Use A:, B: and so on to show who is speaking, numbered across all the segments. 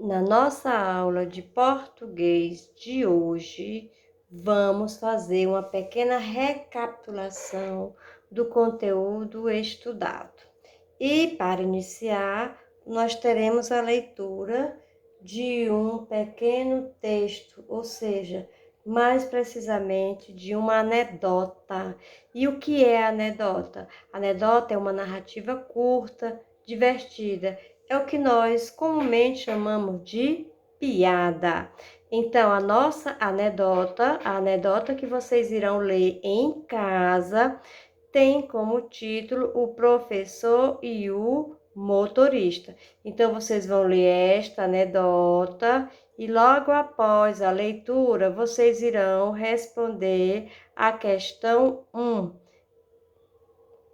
A: Na nossa aula de português de hoje, vamos fazer uma pequena recapitulação do conteúdo estudado. E, para iniciar, nós teremos a leitura de um pequeno texto, ou seja, mais precisamente de uma anedota. E o que é anedota? Anedota é uma narrativa curta, divertida. É o que nós comumente chamamos de piada. Então, a nossa anedota, a anedota que vocês irão ler em casa, tem como título O Professor e o Motorista. Então, vocês vão ler esta anedota e logo após a leitura, vocês irão responder a questão 1.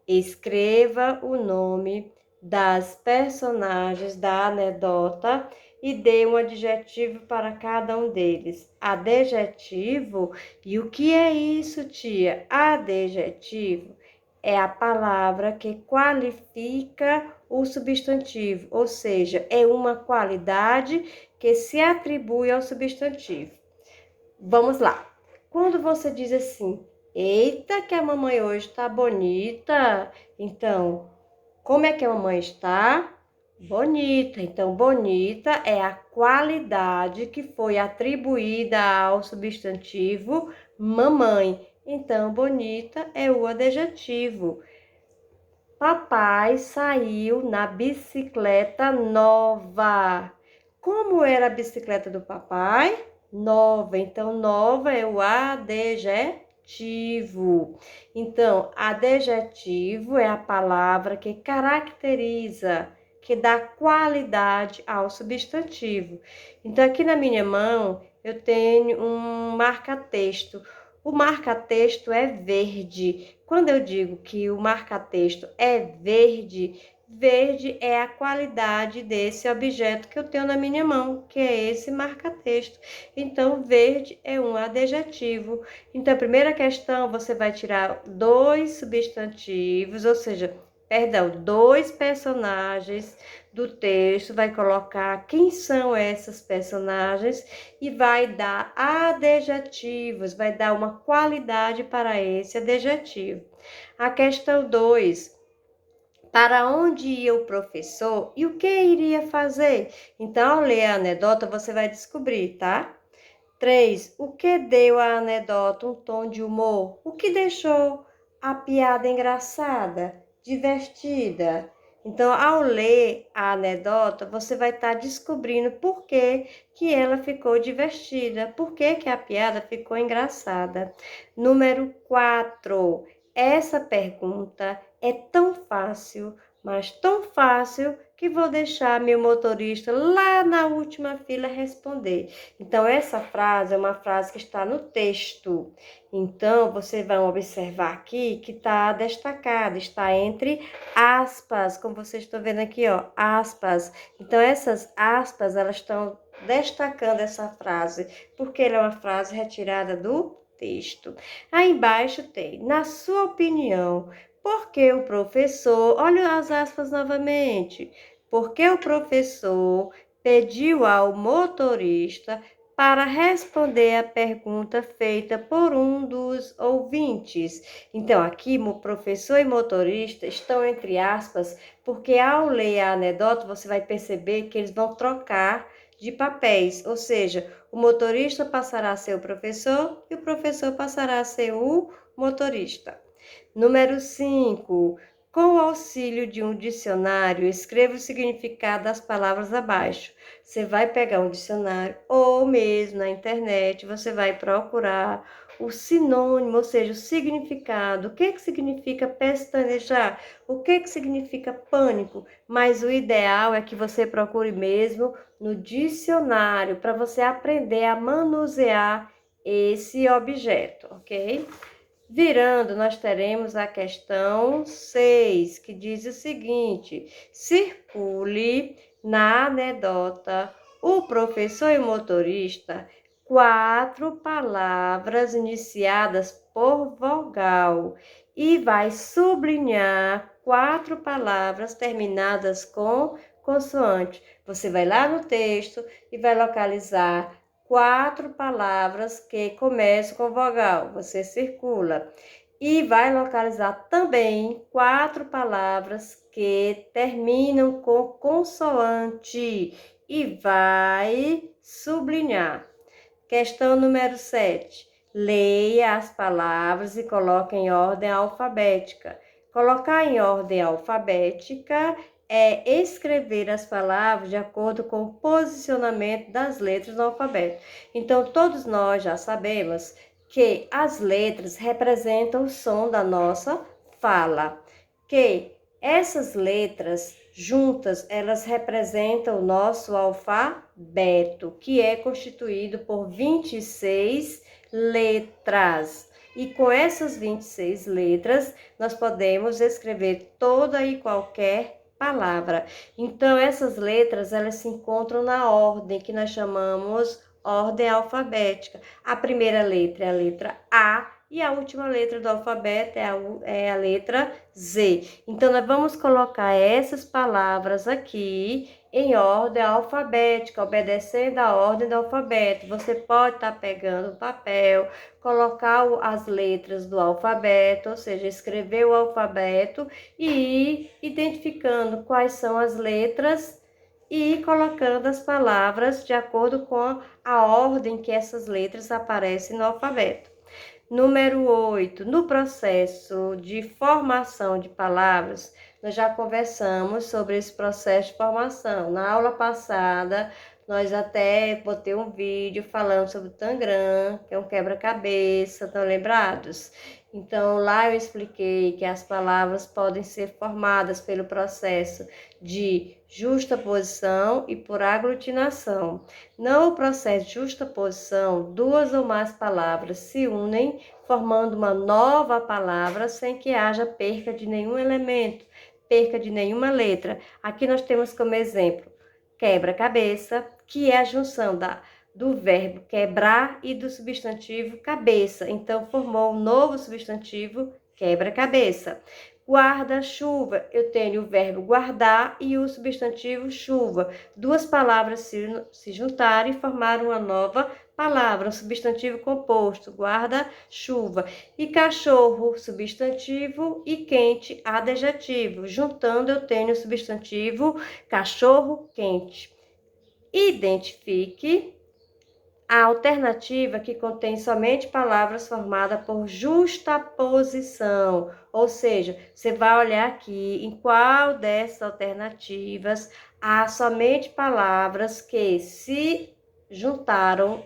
A: Escreva o nome das personagens da anedota e dê um adjetivo para cada um deles. Adjetivo? E o que é isso, tia? Adjetivo é a palavra que qualifica o substantivo, ou seja, é uma qualidade que se atribui ao substantivo. Vamos lá. Quando você diz assim, eita, que a mamãe hoje está bonita. Então, como é que a mamãe está? Bonita. Então, bonita é a qualidade que foi atribuída ao substantivo mamãe. Então, bonita é o adjetivo. Papai saiu na bicicleta nova. Como era a bicicleta do papai? Nova. Então, nova é o adjetivo. Então, adjetivo é a palavra que caracteriza, que dá qualidade ao substantivo. Então, aqui na minha mão, eu tenho um marca-texto. O marca-texto é verde. Quando eu digo que o marca-texto é verde, verde é a qualidade desse objeto que eu tenho na minha mão, que é esse marca-texto. Então, verde é um adjetivo. Então, a primeira questão, você vai tirar dois substantivos, ou seja, dois personagens do texto, vai colocar quem são essas personagens e vai dar adjetivos, vai dar uma qualidade para esse adjetivo. A questão 2, para onde ia o professor e o que iria fazer? Então, ao ler a anedota, você vai descobrir, tá? 3, o que deu à anedota um tom de humor? O que deixou a piada engraçada, divertida? Então, ao ler a anedota, você vai estar descobrindo por que ela ficou divertida, por que a piada ficou engraçada. Número 4, essa pergunta é tão fácil, mas tão fácil que vou deixar meu motorista lá na última fila responder. Então, essa frase é uma frase que está no texto. Então, vocês vão observar aqui que está destacada, está entre aspas, como vocês estão vendo aqui, ó, aspas. Então, essas aspas, elas estão destacando essa frase, porque ela é uma frase retirada do texto. Aí embaixo tem, na sua opinião, por que o professor, olha as aspas novamente, porque o professor pediu ao motorista para responder a pergunta feita por um dos ouvintes. Então, aqui, o professor e motorista estão entre aspas, porque ao ler a anedota, você vai perceber que eles vão trocar de papéis, ou seja, o motorista passará a ser o professor e o professor passará a ser o motorista. Número 5. Com o auxílio de um dicionário, escreva o significado das palavras abaixo. Você vai pegar um dicionário ou mesmo na internet, você vai procurar o sinônimo, ou seja, o significado. O que significa pestanejar? O que significa pânico? Mas o ideal é que você procure mesmo no dicionário para você aprender a manusear esse objeto, ok? Virando, nós teremos a questão 6, que diz o seguinte: circule na anedota o professor e o motorista 4 palavras iniciadas por vogal e vai sublinhar 4 palavras terminadas com consoante. Você vai lá no texto e vai localizar 4 palavras que começam com vogal. Você circula. E vai localizar também 4 palavras que terminam com consoante. E vai sublinhar. Questão número 7. Leia as palavras e coloque em ordem alfabética. Colocar em ordem alfabética é escrever as palavras de acordo com o posicionamento das letras do alfabeto. Então, todos nós já sabemos que as letras representam o som da nossa fala, que essas letras juntas, elas representam o nosso alfabeto, que é constituído por 26 letras. E com essas 26 letras, nós podemos escrever toda e qualquer palavra. Então, essas letras, elas se encontram na ordem que nós chamamos ordem alfabética. A primeira letra é a letra A e a última letra do alfabeto é a letra Z. Então, nós vamos colocar essas palavras aqui em ordem alfabética, obedecendo a ordem do alfabeto. Você pode estar pegando o papel, colocar as letras do alfabeto, ou seja, escrever o alfabeto e ir identificando quais são as letras e colocando as palavras de acordo com a ordem que essas letras aparecem no alfabeto. Número 8. No processo de formação de palavras, nós já conversamos sobre esse processo de formação. Na aula passada, nós até botei um vídeo falando sobre o Tangram, que é um quebra-cabeça, estão lembrados? Então, lá eu expliquei que as palavras podem ser formadas pelo processo de justaposição e por aglutinação. No processo de justaposição, 2 ou mais palavras se unem, formando uma nova palavra sem que haja perca de nenhum elemento, perca de nenhuma letra. Aqui nós temos como exemplo quebra-cabeça, que é a junção do verbo quebrar e do substantivo cabeça. Então, formou um novo substantivo quebra-cabeça. Guarda-chuva, eu tenho o verbo guardar e o substantivo chuva. 2 palavras se juntaram e formaram uma nova palavra, um substantivo composto, guarda-chuva. E cachorro, substantivo, e quente, adjetivo. Juntando, eu tenho o substantivo cachorro-quente. Identifique a alternativa que contém somente palavras formadas por justaposição, ou seja, você vai olhar aqui em qual dessas alternativas há somente palavras que se juntaram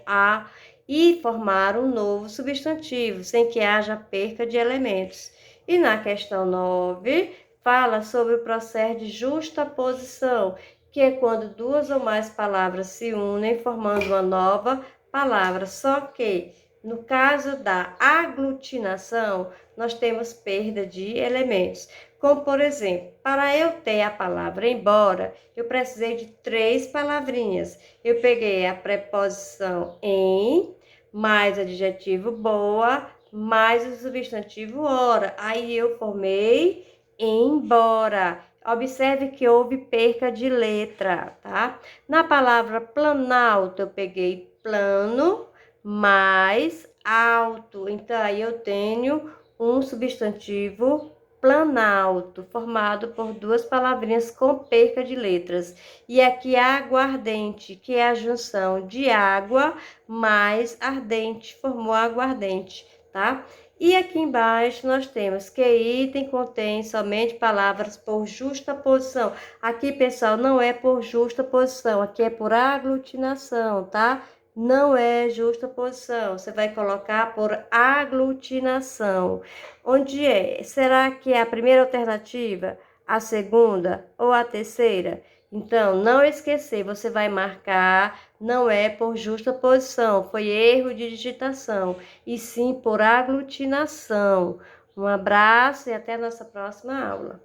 A: e formaram um novo substantivo, sem que haja perca de elementos. E na questão 9, fala sobre o processo de justaposição, que é quando 2 ou mais palavras se unem, formando uma nova palavra. Só que, no caso da aglutinação, nós temos perda de elementos. Como, por exemplo, para eu ter a palavra embora, eu precisei de 3 palavrinhas. Eu peguei a preposição em, mais o adjetivo boa, mais o substantivo hora. Aí eu formei embora. Observe que houve perca de letra, tá? Na palavra planalto, eu peguei plano mais alto. Então, aí eu tenho um substantivo planalto, formado por 2 palavrinhas com perca de letras. E aqui aguardente, que é a junção de água mais ardente, formou aguardente, tá? E aqui embaixo nós temos que item contém somente palavras por justaposição. Aqui, pessoal, não é por justaposição, aqui é por aglutinação, tá? Não é justaposição, você vai colocar por aglutinação. Onde é? Será que é a primeira alternativa, a segunda ou a terceira? Então, não esquecer, você vai marcar, não é por justaposição, foi erro de digitação, e sim por aglutinação. Um abraço e até a nossa próxima aula.